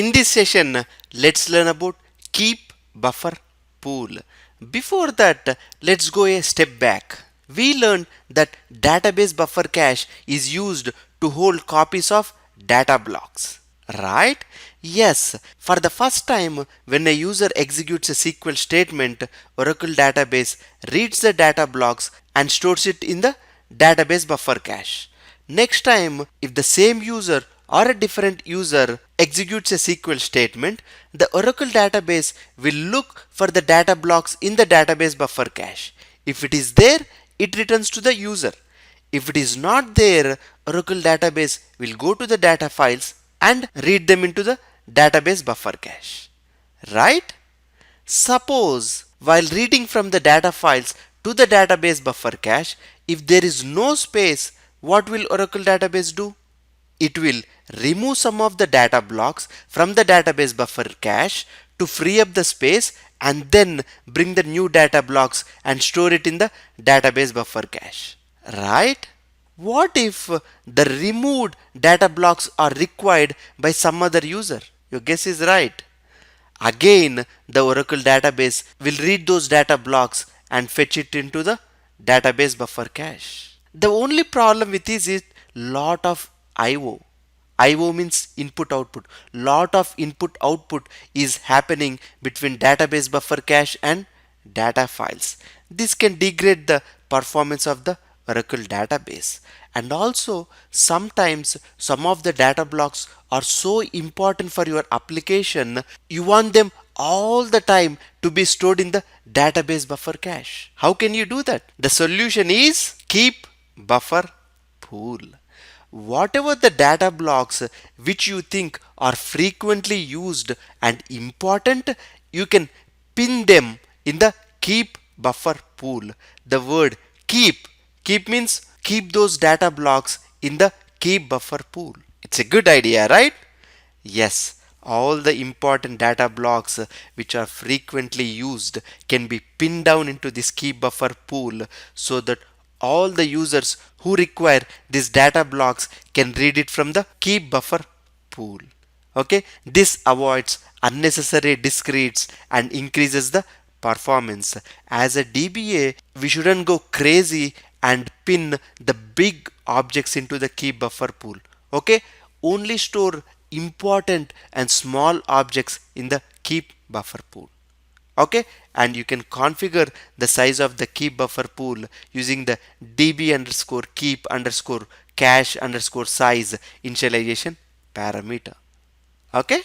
In this session, let's learn about keep buffer pool. Before that, let's go a step back. We learned that database buffer cache is used to hold copies of data blocks. Right? Yes, for the first time when a user executes a SQL statement, Oracle database reads the data blocks and stores it in the database buffer cache. Next time, if the same user or a different user executes a SQL statement, the Oracle database will look for the data blocks in the database buffer cache. If it is there, it returns to the user. If it is not there, Oracle database will go to the data files and read them into the database buffer cache. Right? Suppose while reading from the data files to the database buffer cache, if there is no space, what will Oracle database do? It will remove some of the data blocks from the database buffer cache to free up the space and then bring the new data blocks and store it in the database buffer cache. Right? What if the removed data blocks are required by some other user? Your guess is right. Again, the Oracle database will read those data blocks and fetch it into the database buffer cache. The only problem with this is lot of IO. IO means input output. Lot of input output is happening between database buffer cache and data files. This can degrade the performance of the Oracle database. And also sometimes some of the data blocks are so important for your application, you want them all the time to be stored in the database buffer cache. How can you do that? The solution is keep buffer pool. Whatever the data blocks which you think are frequently used and important, you can pin them in the keep buffer pool. The word keep means keep those data blocks in the keep buffer pool. It's a good idea, right? Yes, all the important data blocks which are frequently used can be pinned down into this keep buffer pool so that all the users who require these data blocks can read it from the keep buffer pool. Okay, this avoids unnecessary discretes and increases the performance. As a DBA, we shouldn't go crazy and pin the big objects into the keep buffer pool. Okay, only store important and small objects in the keep buffer pool. Okay, and you can configure the size of the keep buffer pool using the db underscore keep underscore cache underscore size initialization parameter. Okay.